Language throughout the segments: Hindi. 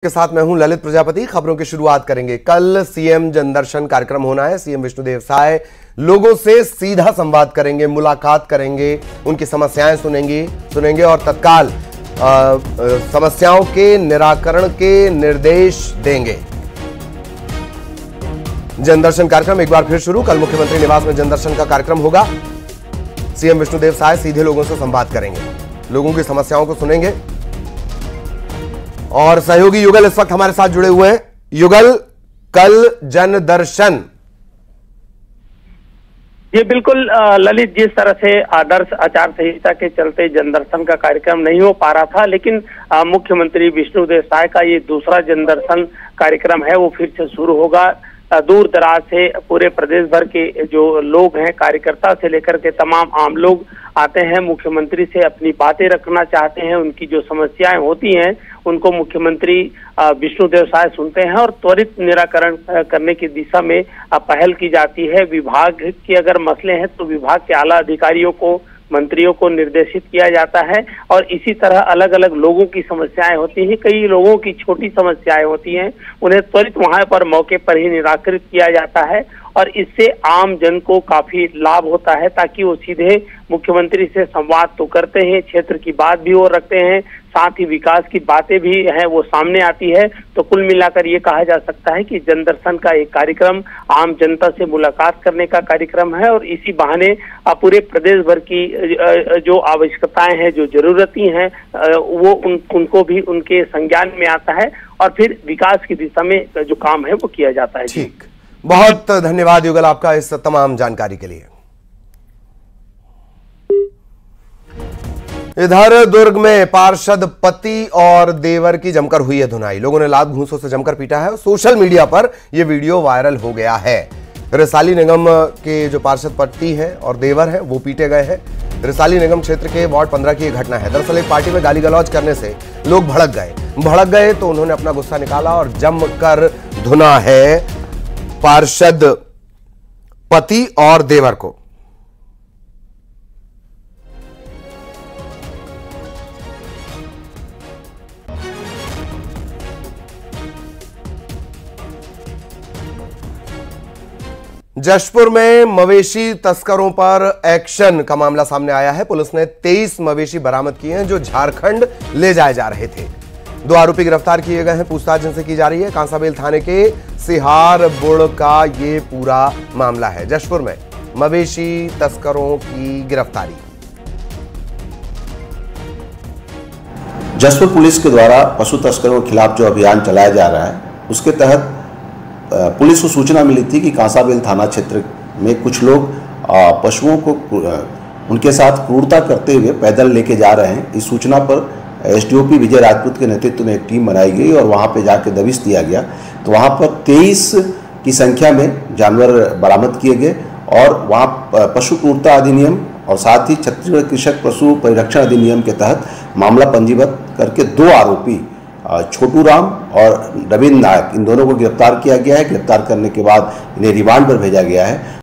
के साथ मैं हूं ललित प्रजापति। खबरों की शुरुआत करेंगे। कल सीएम जनदर्शन कार्यक्रम होना है। सीएम विष्णुदेव साय लोगों से सीधा संवाद करेंगे, मुलाकात करेंगे, उनकी समस्याएं सुनेंगे और तत्काल समस्याओं के निराकरण के निर्देश देंगे। जनदर्शन कार्यक्रम एक बार फिर शुरू। कल मुख्यमंत्री निवास में जनदर्शन का कार्यक्रम होगा। सीएम विष्णुदेव साय सीधे लोगों से संवाद करेंगे, लोगों की समस्याओं को सुनेंगे। और सहयोगी युगल इस वक्त हमारे साथ जुड़े हुए हैं। युगल, कल जनदर्शन। ये बिल्कुल ललित, जिस तरह से आदर्श आचार संहिता के चलते जनदर्शन का कार्यक्रम नहीं हो पा रहा था, लेकिन मुख्यमंत्री विष्णुदेव साय का ये दूसरा जनदर्शन कार्यक्रम है, वो फिर से शुरू होगा। दूर दराज से पूरे प्रदेश भर के जो लोग हैं, कार्यकर्ता से लेकर के तमाम आम लोग आते हैं, मुख्यमंत्री से अपनी बातें रखना चाहते हैं। उनकी जो समस्याएं होती हैं उनको मुख्यमंत्री विष्णुदेव साय सुनते हैं और त्वरित निराकरण करने की दिशा में पहल की जाती है। विभाग के अगर मसले हैं तो विभाग के आला अधिकारियों को, मंत्रियों को निर्देशित किया जाता है और इसी तरह अलग अलग लोगों की समस्याएं होती हैं। कई लोगों की छोटी समस्याएं होती हैं, उन्हें त्वरित वहां पर मौके पर ही निराकृत किया जाता है और इससे आम जन को काफी लाभ होता है, ताकि वो सीधे मुख्यमंत्री से संवाद तो करते हैं, क्षेत्र की बात भी वो रखते हैं, साथ ही विकास की बातें भी हैं वो सामने आती है। तो कुल मिलाकर ये कहा जा सकता है कि जनदर्शन का एक कार्यक्रम आम जनता से मुलाकात करने का कार्यक्रम है और इसी बहाने पूरे प्रदेश भर की जो आवश्यकताएं हैं, जो जरूरतें हैं, वो उनको भी उनके संज्ञान में आता है और फिर विकास की दिशा में जो काम है वो किया जाता है। ठीक, बहुत धन्यवाद युगल आपका इस तमाम जानकारी के लिए। इधर दुर्ग में पार्षद पति और देवर की जमकर हुई है धुनाई। लोगों ने लात घूंसों से जमकर पीटा है और सोशल मीडिया पर यह वीडियो वायरल हो गया है। रिसाली निगम के जो पार्षद पति हैं और देवर हैं वो पीटे गए हैं। रिसाली निगम क्षेत्र के वार्ड 15 की यह घटना है। दरअसल एक पार्टी में गाली गलौज करने से लोग भड़क गए तो उन्होंने अपना गुस्सा निकाला और जमकर धुना है पार्षद पति और देवर को। जशपुर में मवेशी तस्करों पर एक्शन का मामला सामने आया है। पुलिस ने 23 मवेशी बरामद किए हैं जो झारखंड ले जाए जा रहे थे। 2 आरोपी गिरफ्तार किए गए हैं। पूछताछ जिनसे की जा रही है। कांसाबेल थाने के सिहारबुड़ का ये पूरा मामला है। जशपुर में मवेशी तस्करों की गिरफ्तारी। जशपुर पुलिस के द्वारा पशु तस्करों के खिलाफ जो अभियान चलाया जा रहा है, उसके तहत पुलिस को सूचना मिली थी कि कांसाबेल थाना क्षेत्र में कुछ लोग पशुओं को उनके साथ क्रूरता करते हुए पैदल लेके जा रहे हैं। इस सूचना पर एसडीओपी विजय राजपूत के नेतृत्व में एक टीम बनाई गई और वहां पे जाके दबिश दिया गया। तो वहां पर 23 की संख्या में जानवर बरामद किए गए और वहां पशु क्रूरता अधिनियम और साथ ही छत्तीसगढ़ कृषक पशु परिरक्षण अधिनियम के तहत मामला पंजीबद्ध करके 2 आरोपी छोटू राम और रविंद्र नायक, इन दोनों को गिरफ्तार किया गया है। गिरफ्तार करने के बाद इन्हें रिमांड पर भेजा गया है।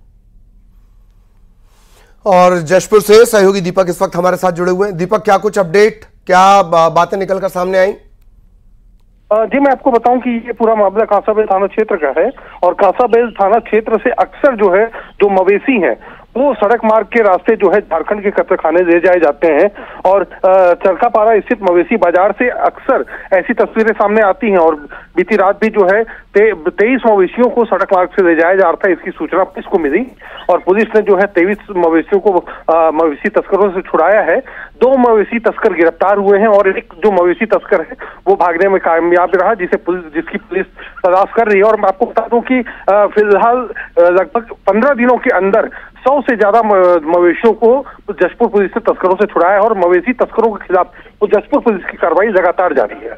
और जशपुर से सहयोगी दीपक इस वक्त हमारे साथ जुड़े हुए हैं। दीपक, क्या कुछ अपडेट, क्या बातें निकलकर सामने आई? जी, मैं आपको बताऊं कि ये पूरा मामला कांसाबेल थाना क्षेत्र का है और कांसाबेल थाना क्षेत्र से अक्सर जो है जो मवेशी हैं वो सड़क मार्ग के रास्ते जो है झारखंड के कत्तलखाने ले जाए जाते हैं और चरकापारा स्थित मवेशी बाजार से अक्सर ऐसी तस्वीरें सामने आती हैं और बीती रात भी जो है 23 मवेशियों को सड़क मार्ग से ले जाया जा रहा था। इसकी सूचना पुलिस को मिली और पुलिस ने जो है 23 मवेशियों को मवेशी तस्करों से छुड़ाया है। 2 मवेशी तस्कर गिरफ्तार हुए हैं और एक जो मवेशी तस्कर है वो भागने में कामयाब रहा, जिसकी पुलिस तलाश कर रही है। और मैं आपको बता दूं कि फिलहाल लगभग 15 दिनों के अंदर 100 से ज्यादा मवेशियों को जशपुर पुलिस ने तस्करों से छुड़ाया और मवेशी तस्करों के खिलाफ जशपुर पुलिस की कार्रवाई लगातार जारी है।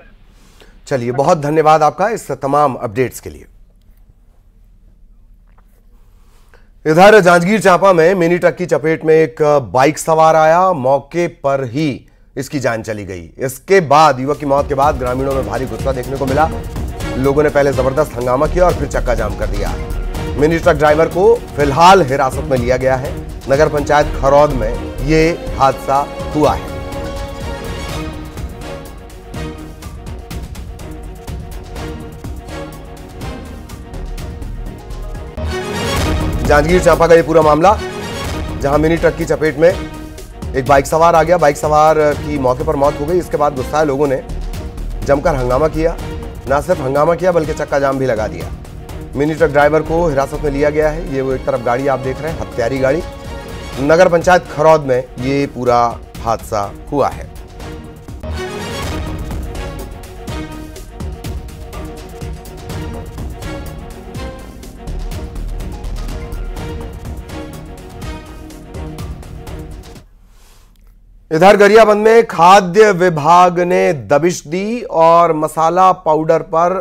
चलिए, बहुत धन्यवाद आपका इस तमाम अपडेट्स के लिए। इधर जांजगीर चांपा में मिनी ट्रक की चपेट में एक बाइक सवार आया, मौके पर ही इसकी जान चली गई। इसके बाद युवक की मौत के बाद ग्रामीणों में भारी गुस्सा देखने को मिला। लोगों ने पहले जबरदस्त हंगामा किया और फिर चक्का जाम कर दिया। मिनी ट्रक ड्राइवर को फिलहाल हिरासत में लिया गया है। नगर पंचायत खरौद में यह हादसा हुआ है। जांजगीर चांपा का ये पूरा मामला, जहां मिनी ट्रक की चपेट में एक बाइक सवार आ गया। बाइक सवार की मौके पर मौत हो गई। इसके बाद गुस्साए लोगों ने जमकर हंगामा किया। न सिर्फ हंगामा किया बल्कि चक्का जाम भी लगा दिया। मिनी ट्रक ड्राइवर को हिरासत में लिया गया है। ये वो एक तरफ गाड़ी आप देख रहे हैं, हत्यारी गाड़ी। नगर पंचायत खरौद में ये पूरा हादसा हुआ है। इधर गरियाबंद में खाद्य विभाग ने दबिश दी और मसाला पाउडर पर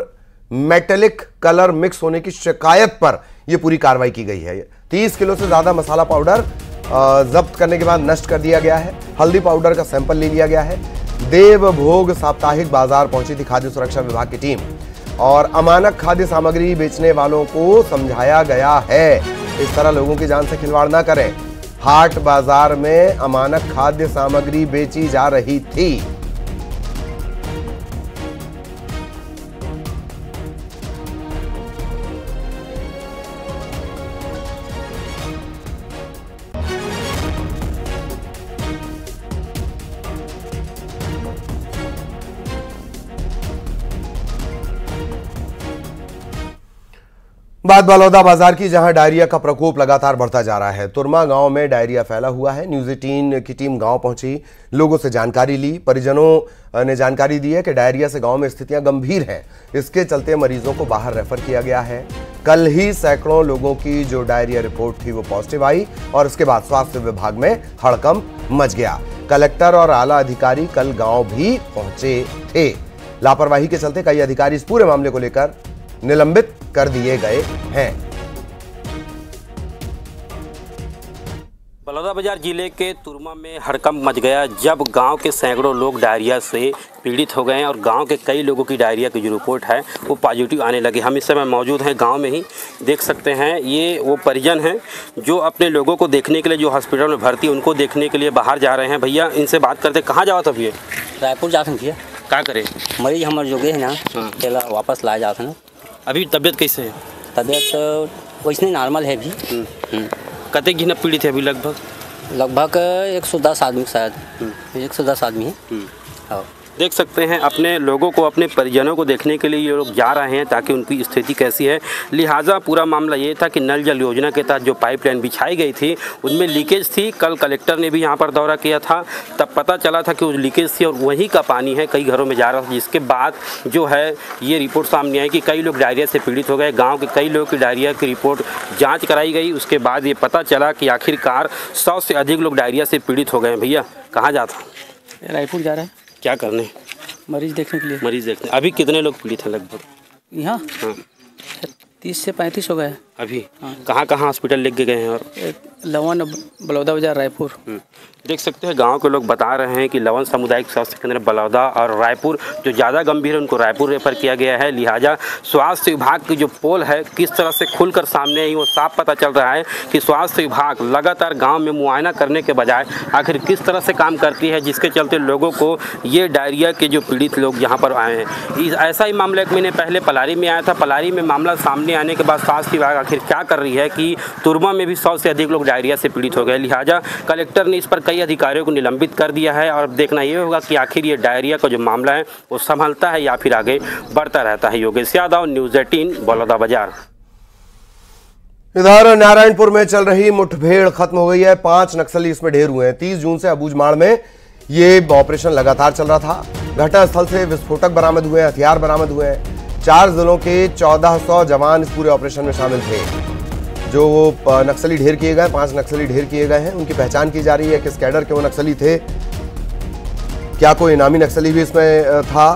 मेटेलिक कलर मिक्स होने की शिकायत पर यह पूरी कार्रवाई की गई है। 30 किलो से ज्यादा मसाला पाउडर जब्त करने के बाद नष्ट कर दिया गया है। हल्दी पाउडर का सैंपल ले लिया गया है। देवभोग साप्ताहिक बाजार पहुंची थी खाद्य सुरक्षा विभाग की टीम और अमानक खाद्य सामग्री बेचने वालों को समझाया गया है इस तरह लोगों की जान से खिलवाड़ ना करें। हाट बाजार में अमानक खाद्य सामग्री बेची जा रही थी। बात बलौदा बाजार की, जहां डायरिया का प्रकोप लगातार बढ़ता जा रहा है। तुरमा गांव में डायरिया फैला हुआ है। न्यूज़ 18 की टीम गांव पहुंची, लोगों से जानकारी ली। परिजनों ने जानकारी दी है कि डायरिया से गांव में स्थितियां गंभीर हैं। इसके चलते मरीजों को बाहर रेफर किया गया है। कल ही सैकड़ों लोगों की जो डायरिया रिपोर्ट थी वो पॉजिटिव आई और उसके बाद स्वास्थ्य विभाग में हड़कंप मच गया। कलेक्टर और आला अधिकारी कल गांव भी पहुंचे थे। लापरवाही के चलते कई अधिकारी इस पूरे मामले को लेकर निलंबित कर दिए गए हैं। बलौदा बाजार जिले के तुरमा में हड़कंप मच गया जब गांव के सैकड़ों लोग डायरिया से पीड़ित हो गए हैं और गांव के कई लोगों की डायरिया की जो रिपोर्ट है वो पॉजिटिव आने लगी। हम इस समय मौजूद हैं गांव में ही, देख सकते हैं ये वो परिजन हैं जो अपने लोगों को देखने के लिए जो हॉस्पिटल में भर्ती उनको देखने के लिए बाहर जा रहे हैं। भैया इनसे बात करते, कहाँ जाओ तब? ये रायपुर जा भैया। क्या करें? मरीज हमारे जो गए हैं ना चला वापस लाया जाता है। अभी तबीयत कैसे है? तबीयत वैसे नॉर्मल है अभी। कते घिना पीड़ित है अभी? लगभग 110 आदमी शायद 110 आदमी है। हाँ, देख सकते हैं अपने लोगों को, अपने परिजनों को देखने के लिए ये लोग जा रहे हैं ताकि उनकी स्थिति कैसी है। लिहाजा पूरा मामला ये था कि नल जल योजना के तहत जो पाइपलाइन बिछाई गई थी उनमें लीकेज थी। कल कलेक्टर ने भी यहाँ पर दौरा किया था, तब पता चला था कि वो लीकेज थी और वहीं का पानी है कई घरों में जा रहा था, जिसके बाद जो है ये रिपोर्ट सामने आई कि कई लोग डायरिया से पीड़ित हो गए। गाँव के कई लोगों की डायरिया की रिपोर्ट जाँच कराई गई। उसके बाद ये पता चला कि आखिरकार 100 से अधिक लोग डायरिया से पीड़ित हो गए। भैया कहाँ जाता? रायपुर जा रहा है। क्या करने? मरीज देखने के लिए। मरीज देखने। अभी कितने लोग पीड़ित हैं लगभग यहाँ? हाँ, 30 से 35 हो गए अभी। कहाँ कहाँ हॉस्पिटल लेके गए हैं? और लवन, बलौदा बाजार, रायपुर। देख सकते हैं गांव के लोग बता रहे हैं कि लवन सामुदायिक स्वास्थ्य केंद्र बलौदा और रायपुर जो ज़्यादा गंभीर है उनको रायपुर रेफर किया गया है। लिहाजा स्वास्थ्य विभाग की जो पोल है किस तरह से खुलकर सामने आई वो साफ पता चल रहा है कि स्वास्थ्य विभाग लगातार गांव में मुआयना करने के बजाय आखिर किस तरह से काम करती है, जिसके चलते लोगों को ये डायरिया के जो पीड़ित लोग यहाँ पर आए हैं। ऐसा ही मामला 1 महीने पहले पलारी में आया था। पलारी में मामला सामने आने के बाद स्वास्थ्य विभाग आखिर क्या कर रही है कि तुरमा में भी 100 से अधिक लोग डायरिया से पीड़ित हो गए। लिहाजा कलेक्टर ने इस पर कई अधिकारियों को निलंबित कर दिया है और अब देखना ये होगा कि आखिर ये डायरिया का जो मामला है वो संभलता है या फिर आगे बढ़ता रहता है। योगेश यादव, न्यूज़ 18, बलौदा बाजार। इधर नारायणपुर में चल रही मुठभेड़ खत्म हो गई है। 5 नक्सली इसमें ढेर हुए हैं। 30 जून से अबूझमाड़ में ये ऑपरेशन लगातार चल रहा था। घटनास्थल से विस्फोटक बरामद हुए, हथियार बरामद हुए हैं। 4 जिलों के 1400 जवान इस पूरे ऑपरेशन में शामिल थे। जो नक्सली ढेर किए गए, 5 नक्सली ढेर किए गए हैं, उनकी पहचान की जा रही है। किस कैडर के वो नक्सली थे, क्या कोई इनामी नक्सली भी इसमें था।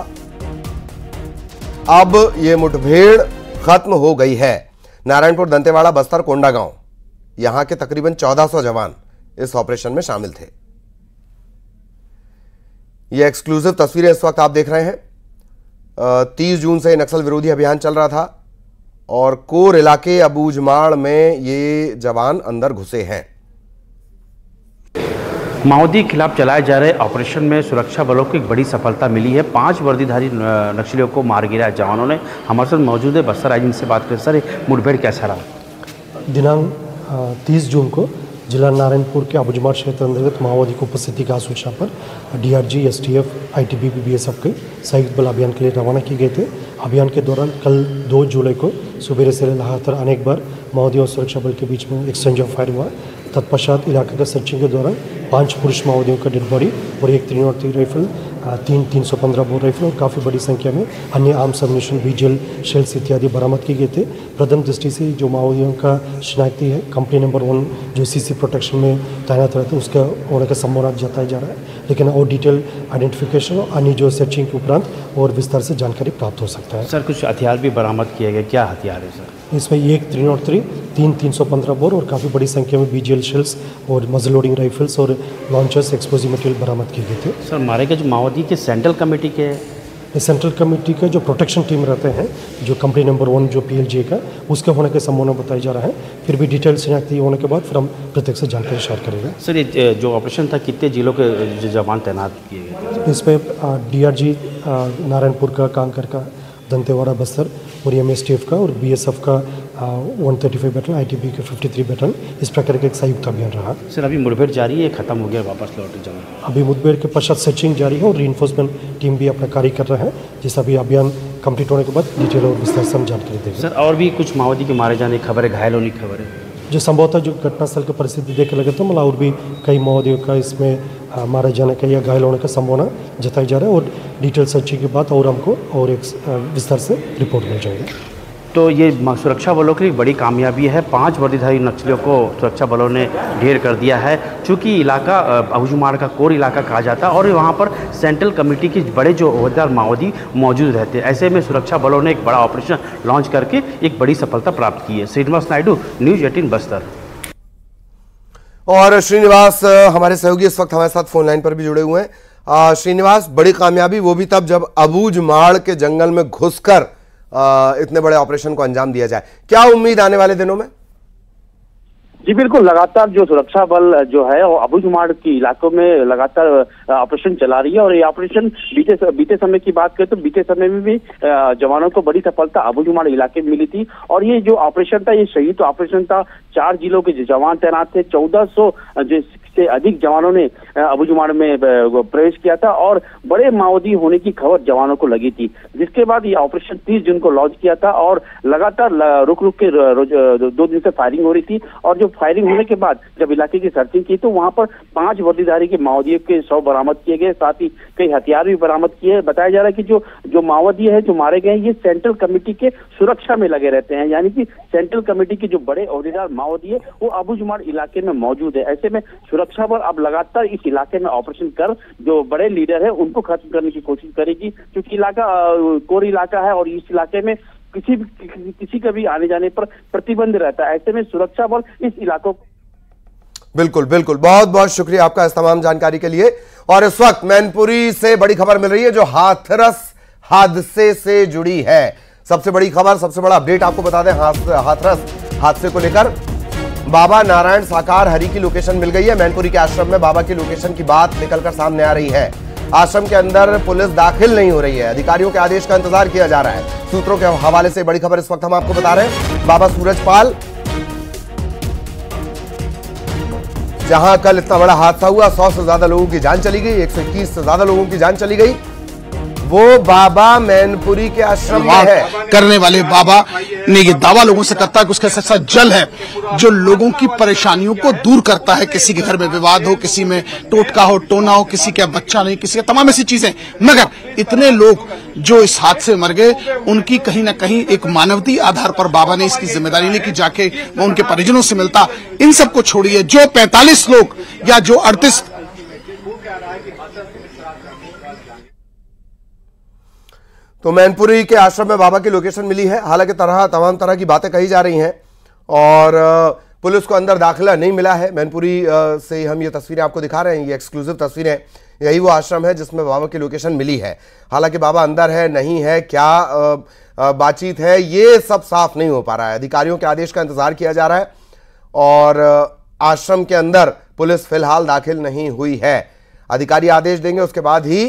अब ये मुठभेड़ खत्म हो गई है। नारायणपुर, दंतेवाड़ा, बस्तर, कोंडागांव, यहां के तकरीबन 1400 जवान इस ऑपरेशन में शामिल थे। ये एक्सक्लूसिव तस्वीरें इस वक्त आप देख रहे हैं। 30 जून से नक्सल विरोधी अभियान चल रहा था और कोर इलाके अबूझमाड़ में ये जवान अंदर घुसे हैं। माओवादी के खिलाफ चलाए जा रहे ऑपरेशन में सुरक्षा बलों को एक बड़ी सफलता मिली है। 5 वर्दीधारी नक्सलियों को मार गिराया जवानों ने। हमारे साथ मौजूद है बस्तर, आज इनसे बात करें। सर, मुठभेड़ कैसा रहा? दिनांक 30 जून को जिला नारायणपुर के अबुझमाड़ क्षेत्र अंतर्गत माओवादी की उपस्थिति की सूचना पर डीआरजी, एसटीएफ, आईटीबीपी, बीएसएफ के संयुक्त बल अभियान के लिए रवाना किए गए थे। अभियान के दौरान कल 2 जुलाई को सुबह से लगातार अनेक बार माओवादी और सुरक्षा बल के बीच में एक्सचेंज ऑफ फायर हुआ। तत्पश्चात इलाके का सर्चिंग के दौरान 5 पुरुष माओवादियों का डेड बॉडी और 1 308 राइफल, 315 बोर राइफल और काफ़ी बड़ी संख्या में अन्य आर्म्स, एम्युनिशन, बीजेल, शेल्स इत्यादि बरामद किए गए थे। प्रथम दृष्टि से जो माओवादियों का शिनाख्ती है, कंपनी नंबर 1 जो सीसी प्रोटेक्शन में तैनात रहता है उसका होने का संभावना जताया जा रहा है, लेकिन और डिटेल आइडेंटिफिकेशन और अन्य जो सर्चिंग के उपरांत और विस्तार से जानकारी प्राप्त हो सकता है। सर कुछ हथियार भी बरामद किए गए, क्या हथियार है सर? इसमें 1 303, 315 बोर और काफ़ी बड़ी संख्या में बीजेल शेल्स और मजल लोडिंग राइफल्स और लॉन्चर्स, एक्सप्लोजिव मटेरियल बरामद किए गए थे। सर मारे गए जो माओवादी के सेंट्रल कमेटी के सेंट्रल कमेटी का जो प्रोटेक्शन टीम रहते हैं, जो कंपनी नंबर 1 जो PLJ का, उसके होने के संभावना बताया जा रहा है। फिर भी डिटेल शिनाख्ती होने के बाद फिर हम प्रत्येक से जानकारी शेयर करेंगे। सर ये जो ऑपरेशन था कितने जिलों के जवान तैनात किए गए थे? इसमें DRG नारायणपुर का, कांकर का, दंतेवाड़ा, बस्तर और MSTF का और BSF का 135 बैटल, ITB के 53 बैटल, इस प्रकार का एक संयुक्त अभियान रहा। सर अभी मुठभेड़ जारी है, खत्म हो गया, वापस लौट जाना? अभी मुठभेड़ के पश्चात सर्चिंग जारी है और रीइंफोर्समेंट टीम भी अपना कार्य कर रहा है, जिस अभी अभियान कंप्लीट होने के बाद डिटेल और विस्तार से हम जानकारी देंगे। सर और भी कुछ माओवादी के मारे जाने की खबर है, घायल होने की खबर है? जो संभवतः जो घटनास्थल की परिस्थिति देख लगे तो मतलब और भी कई माओवादियों का इसमें मारे जाने का या घायल होने का संभावना जताई जा रहा है और डिटेल सर्चिंग के बाद और हमको और एक विस्तार से रिपोर्ट मिल जाएगी। तो ये सुरक्षा बलों के लिए बड़ी कामयाबी है। 5 वर्दीधारी नक्सलियों को सुरक्षा बलों ने ढेर कर दिया है। चूँकि इलाका अबुझमाड़ का कोर इलाका कहा जाता है और वहाँ पर सेंट्रल कमेटी के बड़े जो ओहदेदार माओवादी मौजूद रहते हैं, ऐसे में सुरक्षा बलों ने एक बड़ा ऑपरेशन लॉन्च करके एक बड़ी सफलता प्राप्त की है। श्रीनिवास नायडू, न्यूज़ 18 बस्तर। और श्रीनिवास हमारे सहयोगी इस वक्त हमारे साथ फोन लाइन पर भी जुड़े हुए हैं। श्रीनिवास, बड़ी कामयाबी वो भी तब जब अबुझमाड़ के जंगल में घुसकर इतने बड़े ऑपरेशन को अंजाम दिया जाए। क्या उम्मीद आने वाले दिनों में? जी बिल्कुल, लगातार जो सुरक्षा बल जो है वो अबुझमाड़ के इलाकों में लगातार ऑपरेशन चला रही है और ये ऑपरेशन बीते समय की बात करें तो बीते समय में भी जवानों को बड़ी सफलता अबुझमाड़ इलाके में मिली थी। और ये जो ऑपरेशन था ये संयुक्त ऑपरेशन था। 4 जिलों के जो जवान तैनात थे, 1400 से अधिक जवानों ने अबुझमाड़ में प्रवेश किया था और बड़े माओवादी होने की खबर जवानों को लगी थी, जिसके बाद ये ऑपरेशन 30 जून को लॉन्च किया था और लगातार रुक के 2 दिन से फायरिंग हो रही थी। और जो फायरिंग होने के बाद जब इलाके की सर्चिंग की तो वहां पर 5 वर्दीधारी के माओवादियों के 100 बरामद किए गए, साथ ही कई हथियार भी बरामद किए। बताया जा रहा है कि जो माओवादी है जो मारे गए ये सेंट्रल कमेटी के सुरक्षा में लगे रहते हैं, यानी कि सेंट्रल कमेटी के जो बड़े ओहदेदार माओवादी है वो अबुझमाड़ इलाके में मौजूद है। ऐसे में सुरक्षा बल अब लगातार इस इलाके में ऑपरेशन कर जो बड़े लीडर है उनको खत्म करने की कोशिश करेगी, क्योंकि इलाका कोर इलाका है और इस इलाके में किसी का भी आने जाने पर प्रतिबंध रहता है। ऐसे में सुरक्षा बल इस इलाकों बिल्कुल बिल्कुल, बहुत बहुत शुक्रिया आपका इस तमाम जानकारी के लिए। और इस वक्त मैनपुरी से बड़ी खबर मिल रही है जो हाथरस हादसे से जुड़ी है। सबसे बड़ी खबर, सबसे बड़ा अपडेट आपको बता दें हाथरस हादसे को लेकर। बाबा नारायण साकार हरि की लोकेशन मिल गई है। मैनपुरी के आश्रम में बाबा की लोकेशन की बात निकलकर सामने आ रही है। आश्रम के अंदर पुलिस दाखिल नहीं हो रही है, अधिकारियों के आदेश का इंतजार किया जा रहा है। सूत्रों के हवाले से बड़ी खबर इस वक्त हम आपको बता रहे हैं। बाबा सूरजपाल, जहां कल इतना बड़ा हादसा हुआ, 100 से ज्यादा लोगों की जान चली गई, 121 से ज्यादा लोगों की जान चली गई, वो बाबा मैनपुरी के आश्रम में है। करने वाले बाबा ने ये दावा लोगों से करता है कि उसका सच्चा जल है जो लोगों की परेशानियों को दूर करता है। किसी के घर में विवाद हो, किसी में टोटका हो, टोना हो, किसी का बच्चा नहीं, किसी का तमाम ऐसी चीजें। मगर इतने लोग जो इस हादसे में मर गए उनकी कहीं ना कहीं एक मानवती आधार पर बाबा ने इसकी जिम्मेदारी ली कि जाके वो उनके परिजनों से मिलता। इन सबको छोड़िए, जो 45 लोग या जो 38 तो मैनपुरी के आश्रम में बाबा की लोकेशन मिली है। हालांकि तमाम तरह की बातें कही जा रही हैं और पुलिस को अंदर दाखिला नहीं मिला है। मैनपुरी से हम ये तस्वीरें आपको दिखा रहे हैं, ये एक्सक्लूसिव तस्वीरें। यही वो आश्रम है जिसमें बाबा की लोकेशन मिली है। हालांकि बाबा अंदर है नहीं है, क्या बातचीत है, ये सब साफ नहीं हो पा रहा है। अधिकारियों के आदेश का इंतजार किया जा रहा है और आश्रम के अंदर पुलिस फिलहाल दाखिल नहीं हुई है। अधिकारी आदेश देंगे उसके बाद ही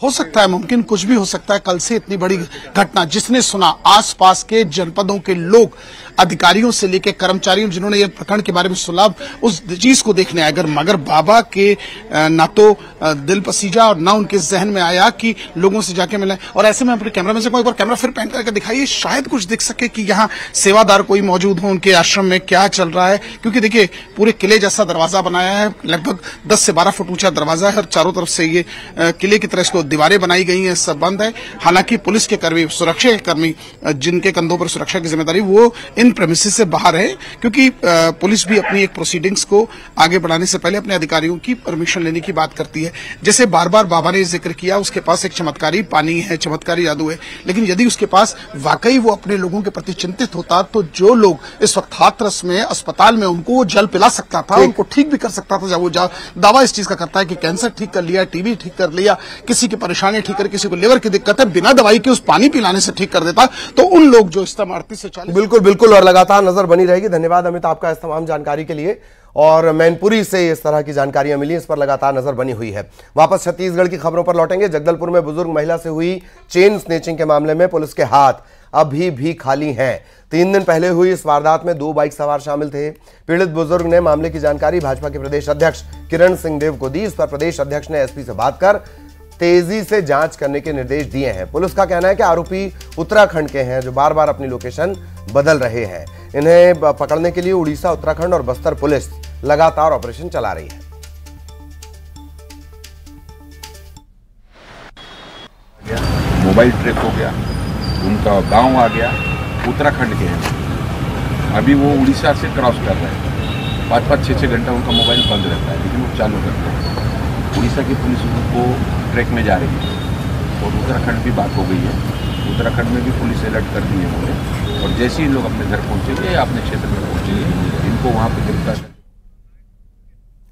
हो सकता है, मुमकिन कुछ भी हो सकता है। कल से इतनी बड़ी घटना, जिसने सुना, आसपास के जनपदों के लोग, अधिकारियों से लेकर कर्मचारियों, जिन्होंने ये प्रकरण के बारे में सुना, उस चीज को देखने आए। मगर बाबा के ना तो दिल पसीजा और ना उनके जहन में आया कि लोगों से जाके मिले। और ऐसे में अपने कैमरामैन से एक बार कैमरा फिर पैन करके दिखाइए, शायद कुछ दिख सके कि यहाँ सेवादार कोई मौजूद हो, उनके आश्रम में क्या चल रहा है। क्योंकि देखिए, पूरे किले जैसा दरवाजा बनाया है, लगभग 10 से 12 फुट ऊंचा दरवाजा है और चारों तरफ से ये किले की तरह इसको दीवारें बनाई गई हैं, सब बंद है। हालांकि पुलिस के कर्मी, सुरक्षा कर्मी, जिनके कंधों पर सुरक्षा की जिम्मेदारी, वो इन प्रेमिसेस से बाहर है। क्योंकि पुलिस भी अपनी एक प्रोसीडिंग्स को आगे बढ़ाने से पहले अपने अधिकारियों की परमिशन लेने की बात करती है। जैसे बार बार बाबा ने जिक्र किया, उसके पास एक चमत्कारी पानी है, चमत्कारी जादू है। लेकिन यदि उसके पास वाकई वो अपने लोगों के प्रति चिंतित होता, तो जो लोग इस वक्त हाथरस में अस्पताल में, उनको वो जल पिला सकता था, उनको ठीक भी कर सकता था। जब वो दावा इस चीज का करता है कि कैंसर ठीक कर लिया, टीबी ठीक कर लिया, किसी की परेशानी ठीक कर, किसी को लिवर की दिक्कत है, बिना दवाई के उस पानी पिलाने से ठीक कर देता, तो उन लोग जो इस्तेमाल 38 से 40। बिल्कुल बिल्कुल, और लगातार नजर बनी रहेगी। धन्यवाद अमित आपका इस तमाम जानकारी के लिए। और मैनपुरी से इस तरह की जानकारियां मिली, इस पर लगातार नजर बनी हुई है। वापस छत्तीसगढ़ की खबरों पर लौटेंगे। जगदलपुर में बुजुर्ग महिला से हुई चेन स्नेचिंग के मामले में पुलिस के हाथ अभी भी खाली हैं। 3 दिन पहले हुई इस वारदात में 2 बाइक सवार शामिल थे। पीड़ित बुजुर्ग ने मामले की जानकारी भाजपा के प्रदेश अध्यक्ष किरण सिंहदेव को दी। इस पर प्रदेश अध्यक्ष ने एसपी से बात कर तेजी से जांच करने के निर्देश दिए हैं। पुलिस का कहना है कि आरोपी उत्तराखंड के हैं, जो बार बार अपनी लोकेशन बदल रहे हैं। इन्हें पकड़ने के लिए उड़ीसा, उत्तराखंड और बस्तर पुलिस लगातार ऑपरेशन चला रही है। मोबाइल ट्रैक हो गया, उनका गांव आ गया, उत्तराखंड के हैं। अभी वो उड़ीसा से क्रॉस कर रहे हैं। 5-5, 6-6 घंटा उनका मोबाइल बंद रहता है, लेकिन वो चालू करते हैं। उड़ीसा की पुलिस उनको ट्रैक में जा रही है और उत्तराखंड भी बात हो गई है। उत्तराखंड में भी पुलिस अलर्ट कर दी है उन्होंने, और जैसे ही लोग अपने घर पहुंचेंगे या अपने क्षेत्र में पहुंचेंगे, इनको वहां पर गिरफ्तार।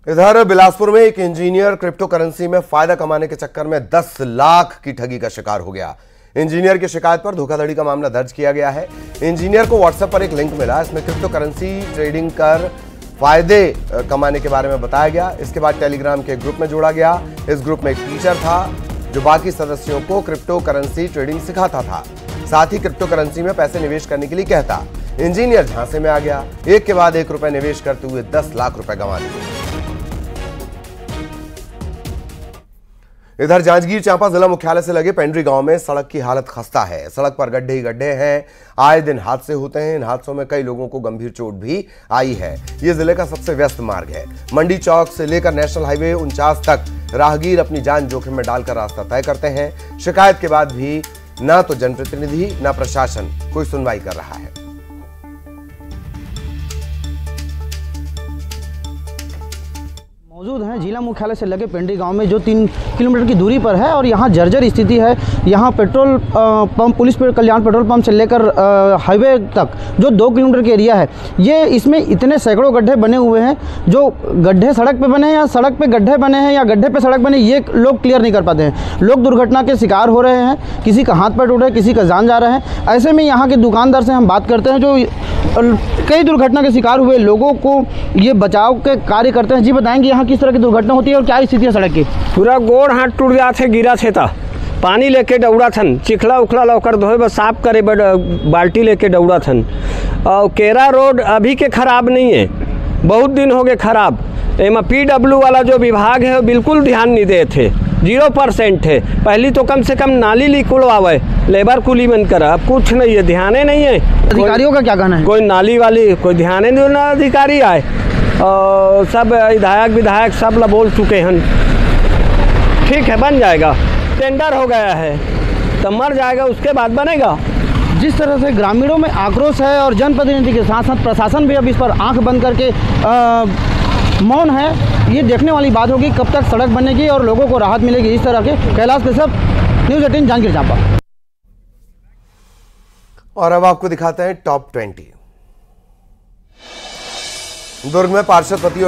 इधर बिलासपुर में एक इंजीनियर क्रिप्टो करेंसी में फायदा कमाने के चक्कर में 10 लाख की ठगी का शिकार हो गया। इंजीनियर की शिकायत पर धोखाधड़ी का मामला दर्ज किया गया है। इंजीनियर को व्हाट्सएप पर एक लिंक मिला, इसमें क्रिप्टो करेंसी ट्रेडिंग कर फायदे कमाने के बारे में बताया गया। इसके बाद टेलीग्राम के ग्रुप में जोड़ा गया। इस ग्रुप में एक टीचर था जो बाकी सदस्यों को क्रिप्टो करेंसी ट्रेडिंग सिखाता था, साथ ही क्रिप्टो करेंसी में पैसे निवेश करने के लिए कहता। इंजीनियर झांसे में आ गया। एक के बाद एक रुपए निवेश करते हुए 10 लाख रुपए गंवा दिए। इधर जांजगीर चांपा जिला मुख्यालय से लगे पेंड्री गांव में सड़क की हालत खस्ता है। सड़क पर गड्ढे ही गड्ढे हैं। आए दिन हादसे होते हैं। इन हादसों में कई लोगों को गंभीर चोट भी आई है। ये जिले का सबसे व्यस्त मार्ग है। मंडी चौक से लेकर नेशनल हाईवे 49 तक राहगीर अपनी जान जोखिम में डालकर रास्ता तय करते हैं। शिकायत के बाद भी ना तो जनप्रतिनिधि ना प्रशासन कोई सुनवाई कर रहा है। मौजूद हैं जिला मुख्यालय से लगे पेंड्री गांव में, जो 3 किलोमीटर की दूरी पर है, और यहाँ जर्जर स्थिति है। यहाँ पेट्रोल पंप, पुलिस कल्याण पेट्रोल पंप से लेकर हाईवे तक जो 2 किलोमीटर का एरिया है, ये इसमें इतने सैकड़ों गड्ढे बने हुए हैं। जो गड्ढे सड़क पे बने हैं या सड़क पे गड्ढे बने हैं या गड्ढे पे सड़क बने, ये लोग क्लियर नहीं कर पाते हैं। लोग दुर्घटना के शिकार हो रहे हैं, किसी का हाथ पैर टूट रहा है, किसी का जान जा रहा है। ऐसे में यहाँ के दुकानदार से हम बात करते हैं जो कई दुर्घटना के शिकार हुए लोगों को ये बचाव के कार्य करते हैं। जी बताएंगे यहाँ किस तरह की दुर्घटना होती है और क्या स्थिति है सड़क की? पूरा गोड़ हाथ टूट गया थे, गिरा थे ता पानी लेके दौड़ा थन, चिखला उखला लौकर धोए बस साफ करे बाल्टी लेके दौड़ा थन। और केरा रोड अभी के खराब नहीं है, बहुत दिन हो गए खराब। एम PW वाला जो विभाग है वो बिल्कुल ध्यान नहीं दे थे, 0% है। पहली तो कम से कम नाली लिखवावे, लेबर कुली मन करा, अब कुछ नहीं है, ध्यान नहीं है। अधिकारियों का क्या कहना है? कोई नाली वाली कोई ध्यान नहीं, ना अधिकारी आए। और सब विधायक सब ला बोल चुके हैं, ठीक है बन जाएगा, टेंडर हो गया है तो मर जाएगा, उसके बाद बनेगा। जिस तरह से ग्रामीणों में आक्रोश है और जनप्रतिनिधि के साथ साथ प्रशासन भी अब इस पर आंख बंद करके मौन है, ये देखने वाली बात होगी कब तक सड़क बनेगी और लोगों को राहत मिलेगी। इस तरह के कैलाश कश्यप, न्यूज़ 18 जांजगीर चांपा। और अब आपको दिखाते हैं टॉप 20। दुर्ग में पार्षद पति